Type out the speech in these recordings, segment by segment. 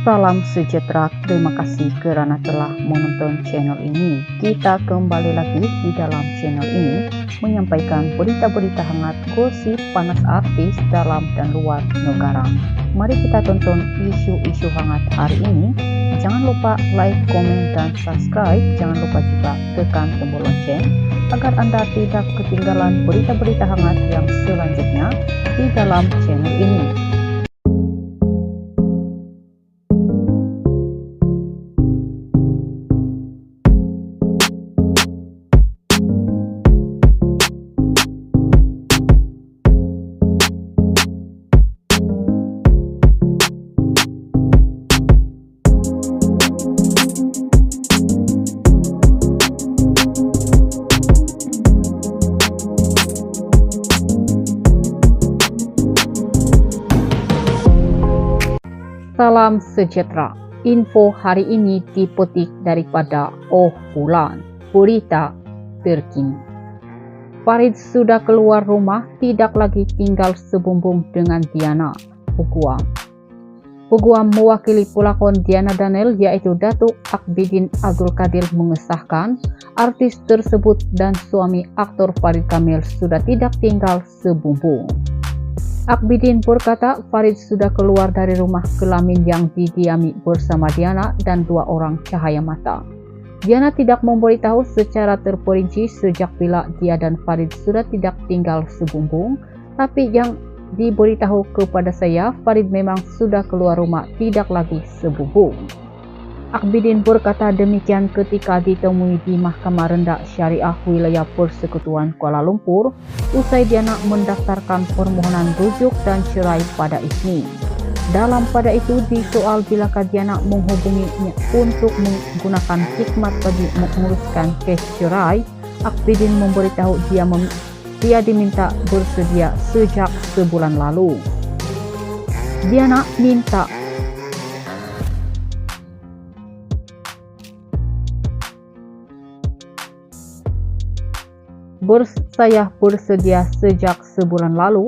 Salam sejahtera, terima kasih karena telah menonton channel ini. Kita kembali lagi di dalam channel ini menyampaikan berita-berita hangat, gosip panas artis dalam dan luar negara. Mari kita tonton isu-isu hangat hari ini. Jangan lupa like, komen, dan subscribe. Jangan lupa juga tekan tombol lonceng agar Anda tidak ketinggalan berita-berita hangat yang selanjutnya di dalam channel ini. Salam sejahtera. Info hari ini dipetik daripada Oh Bulan, berita terkini. Farid sudah keluar rumah, tidak lagi tinggal sebumbung dengan Diana. Peguam mewakili pelakon Diana Daniel yaitu Datuk Akbidin Abdul Qadir mengesahkan artis tersebut dan suami aktor Farid Kamil sudah tidak tinggal sebumbung. Akbidin berkata Farid sudah keluar dari rumah kelamin yang didiami bersama Diana dan dua orang cahaya mata. Diana tidak memberitahu secara terperinci sejak bila dia dan Farid sudah tidak tinggal sebumbung, tapi yang diberitahu kepada saya, Farid memang sudah keluar rumah, tidak lagi sebumbung. Akbidin berkata demikian ketika ditemui di Mahkamah Rendah Syariah Wilayah Persekutuan Kuala Lumpur usai Diana mendaftarkan permohonan rujuk dan cerai pada Isnin. Pada itu disoal bilakah Diana menghubunginya untuk menggunakan hikmat bagi menguruskan kes cerai, Akbidin memberitahu dia diminta bersedia sejak sebulan lalu. Diana minta saya bersedia sejak sebulan lalu,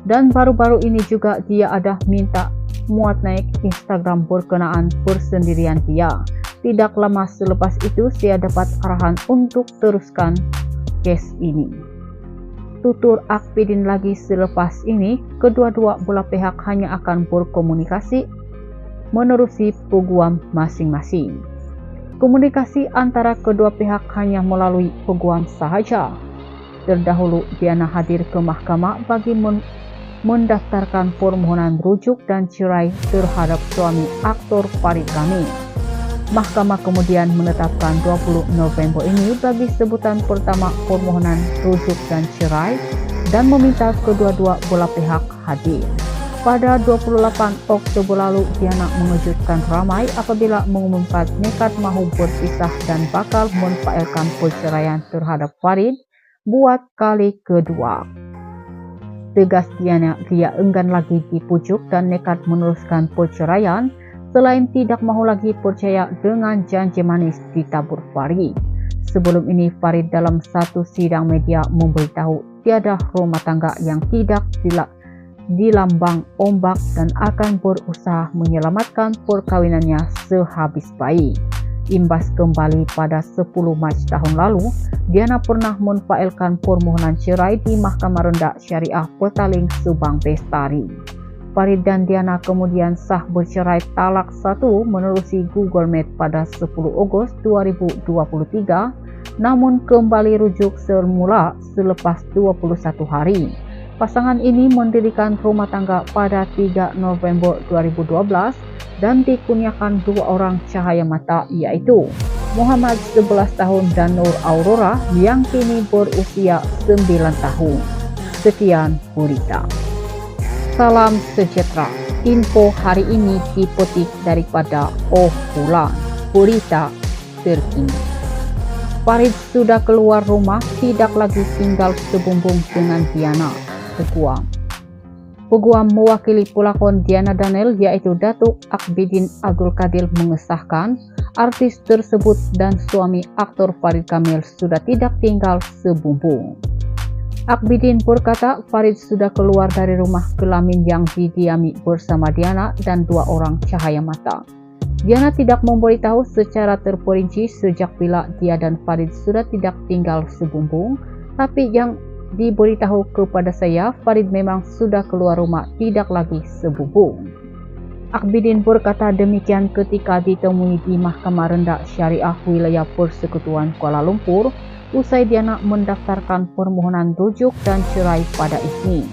dan baru-baru ini juga dia ada minta muat naik Instagram berkenaan persendirian dia. Tidak lama selepas itu saya dapat arahan untuk teruskan kes ini. Tutur Akbidin lagi selepas ini, kedua-dua belah pihak hanya akan berkomunikasi menerusi peguam masing-masing. Komunikasi antara kedua pihak hanya melalui peguam sahaja. Terdahulu Diana hadir ke mahkamah bagi mendaftarkan permohonan rujuk dan cerai terhadap suami aktor Farid Kamil. Mahkamah kemudian menetapkan 20 November ini bagi sebutan pertama permohonan rujuk dan cerai dan meminta kedua-dua belah pihak hadir. Pada 28 Oktober lalu, Diana mengejutkan ramai apabila mengumumkan nekat mahu berpisah dan bakal memfailkan perceraian terhadap Farid buat kali kedua. Tegas Diana, dia enggan lagi dipujuk dan nekat meneruskan perceraian selain tidak mahu lagi percaya dengan janji manis ditabur Farid. Sebelum ini Farid dalam satu sidang media memberitahu tiada rumah tangga yang tidak dilambang ombak dan akan berusaha menyelamatkan perkawinannya sehabis baik. Imbas kembali pada 10 Mac tahun lalu, Diana pernah memfailkan permohonan cerai di Mahkamah Rendah Syariah Petaling Subang Bestari. Farid dan Diana kemudian sah bercerai talak 1 menerusi Google Meet pada 10 Ogos 2023, namun kembali rujuk semula selepas 21 hari. Pasangan ini mendirikan rumah tangga pada 3 November 2012 dan dikurniakan dua orang cahaya mata yaitu Muhammad 11 tahun dan Nur Aurora yang kini berusia 9 tahun. Sekian berita. Salam sejahtera. Info hari ini dipetik daripada Oh Bulan, berita terkini. Farid sudah keluar rumah, tidak lagi tinggal sebumbung dengan Diana. Peguam mewakili pelakon Diana Daniel yaitu Datuk Akbidin Abdul Qadir mengesahkan artis tersebut dan suami aktor Farid Kamil sudah tidak tinggal sebumbung. Akbidin berkata Farid sudah keluar dari rumah kelamin yang didiami bersama Diana dan 2 orang cahaya mata. Diana tidak memberitahu secara terperinci sejak bila dia dan Farid sudah tidak tinggal sebumbung, tapi yang diberitahu kepada saya, Farid memang sudah keluar rumah, tidak lagi sebumbung. Akbidin berkata demikian ketika ditemui di Mahkamah Rendah Syariah Wilayah Persekutuan Kuala Lumpur usai Diana mendaftarkan permohonan rujuk dan cerai pada Isnin.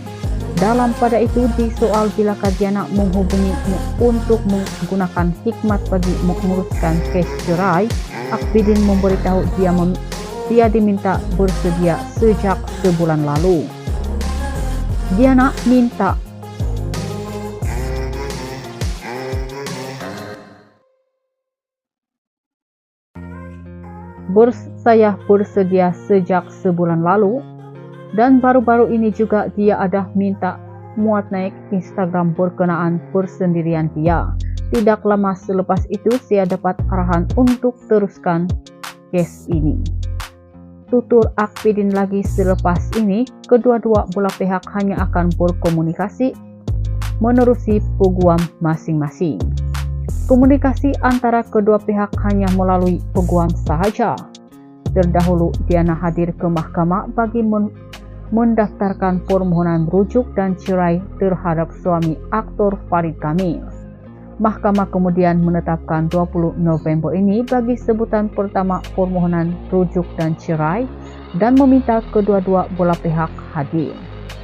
Dalam pada itu disoal bilakah Diana menghubunginya untuk menggunakan hikmat bagi menguruskan kes cerai, Akbidin memberitahu dia diminta bersedia sejak sebulan lalu. Diana minta saya bersedia sejak sebulan lalu, dan baru-baru ini juga dia ada minta muat naik Instagram berkenaan persendirian dia. Tidak lama selepas itu saya dapat arahan untuk teruskan kes ini. Tutur Akbidin lagi selepas ini, kedua-dua belah pihak hanya akan berkomunikasi menerusi peguam masing-masing. Komunikasi antara kedua pihak hanya melalui peguam sahaja. Terdahulu Diana hadir ke mahkamah bagi mendaftarkan permohonan rujuk dan cerai terhadap suami aktor Farid Kamil. Mahkamah kemudian menetapkan 20 November ini bagi sebutan pertama permohonan rujuk dan cerai dan meminta kedua-dua belah pihak hadir.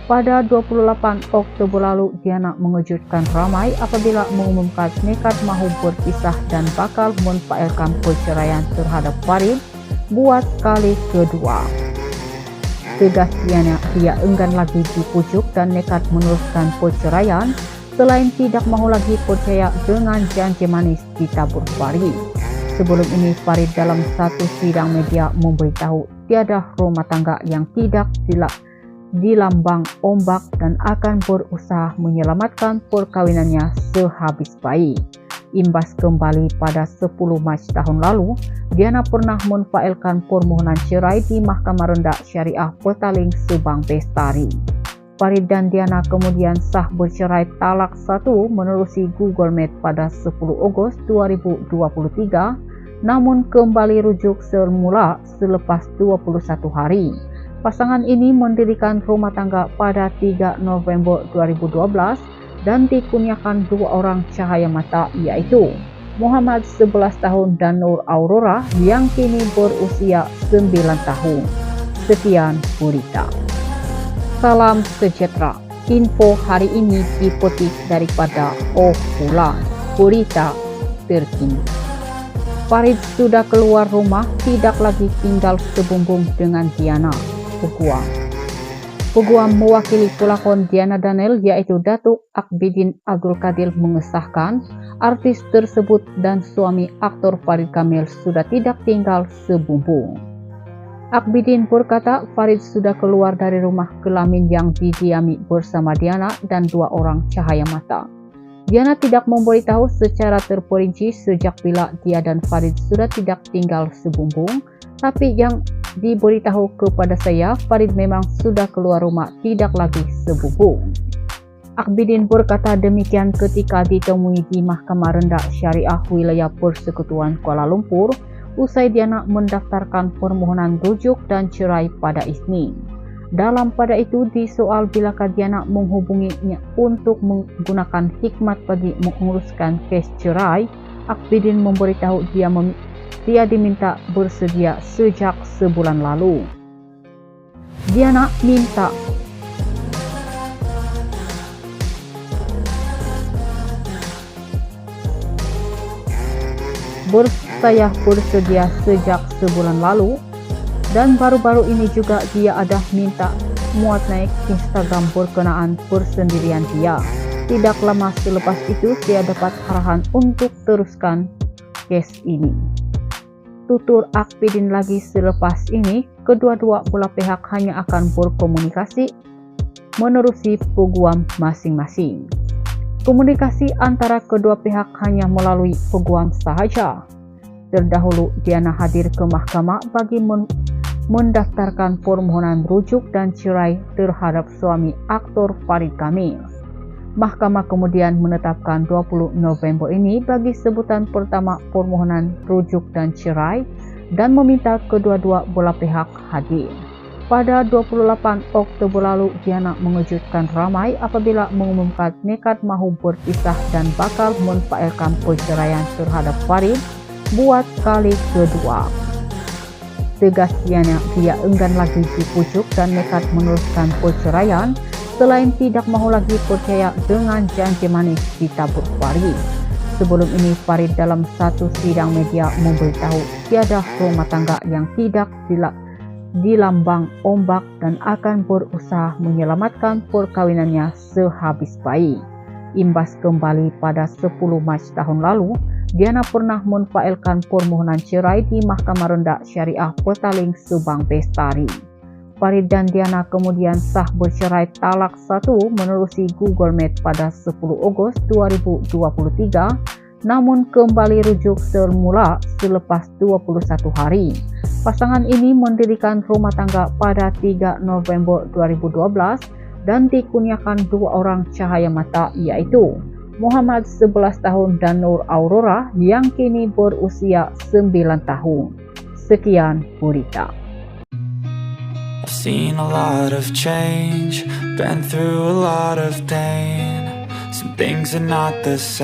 Pada 28 Oktober lalu, Diana mengejutkan ramai apabila mengumumkan nekat mahu berpisah dan bakal memfailkan perceraian terhadap Farid buat kali kedua. Tegas Diana, dia enggan lagi dipujuk dan nekat meneruskan perceraian selain tidak mahu lagi percaya dengan janji manis ditabur Farid. Sebelum ini Farid dalam satu sidang media memberitahu tiada rumah tangga yang tidak dilambang ombak dan akan berusaha menyelamatkan perkawinannya sehabis baik. Imbas kembali pada 10 Mac tahun lalu, Diana pernah memfailkan permohonan cerai di Mahkamah Rendah Syariah Petaling Subang Bestari. Farid dan Diana kemudian sah bercerai talak 1 menerusi Google Meet pada 10 Ogos 2023, namun kembali rujuk semula selepas 21 hari. Pasangan ini mendirikan rumah tangga pada 3 November 2012 dan dikurniakan 2 orang cahaya mata, yaitu Muhammad 11 tahun dan Nur Aurora yang kini berusia 9 tahun. Sekian berita. Salam sejahtera. Info hari ini dipetik daripada Bulan, berita terkini. Farid sudah keluar rumah, tidak lagi tinggal sebumbung dengan Diana. Peguam mewakili pelakon Diana Daniel yaitu Datuk Akbidin Abdul Qadir mengesahkan artis tersebut dan suami aktor Farid Kamil sudah tidak tinggal sebumbung. Akbidin berkata Farid sudah keluar dari rumah kelamin yang didiami bersama Diana dan 2 orang cahaya mata. Diana tidak memberitahu secara terperinci sejak bila dia dan Farid sudah tidak tinggal sebumbung, tapi yang diberitahu kepada saya, Farid memang sudah keluar rumah, tidak lagi sebumbung. Akbidin berkata demikian ketika ditemui di Mahkamah Rendah Syariah Wilayah Persekutuan Kuala Lumpur usai Diana mendaftarkan permohonan rujuk dan cerai pada Isnin. Dalam pada itu disoal bilakah Diana menghubunginya untuk menggunakan hikmat bagi menguruskan kes cerai, Akbidin memberitahu dia diminta bersedia sejak sebulan lalu. Diana minta saya bersedia sejak sebulan lalu, dan baru-baru ini juga dia ada minta muat naik Instagram berkenaan persendirian dia. Tidak lama selepas itu saya dapat arahan untuk teruskan kes ini. Tutur Akbidin lagi selepas ini, kedua-dua belah pihak hanya akan berkomunikasi menerusi peguam masing-masing. Komunikasi antara kedua pihak hanya melalui peguam sahaja. Terdahulu Diana hadir ke mahkamah bagi mendaftarkan permohonan rujuk dan cerai terhadap suami aktor Farid Kamil. Mahkamah kemudian menetapkan 20 November ini bagi sebutan pertama permohonan rujuk dan cerai dan meminta kedua-dua belah pihak hadir. Pada 28 Oktober lalu, Diana mengejutkan ramai apabila mengumumkan nekat mahu berpisah dan bakal memfailkan perceraian terhadap Farid buat kali kedua. Tegas Diana, dia enggan lagi dipujuk dan nekat meneruskan perceraian selain tidak mahu lagi percaya dengan janji manis ditabur Farid. Sebelum ini, Farid dalam satu sidang media memberitahu tiada rumah tangga yang tidak dilambang ombak dan akan berusaha menyelamatkan perkawinannya sehabis baik. Imbas kembali pada 10 Mac tahun lalu, Diana pernah memfailkan permohonan cerai di Mahkamah Rendah Syariah Petaling Subang Bestari. Farid dan Diana kemudian sah bercerai talak 1 menerusi Google Meet pada 10 Ogos 2023, namun kembali rujuk semula selepas 21 hari. Pasangan ini mendirikan rumah tangga pada 3 November 2012 dan dikurniakan 2 orang cahaya mata, yaitu Muhammad 11 tahun dan Nur Aurora yang kini berusia 9 tahun. Sekian berita. I've seen a lot of change, been through a lot of pain. Some things are not the same.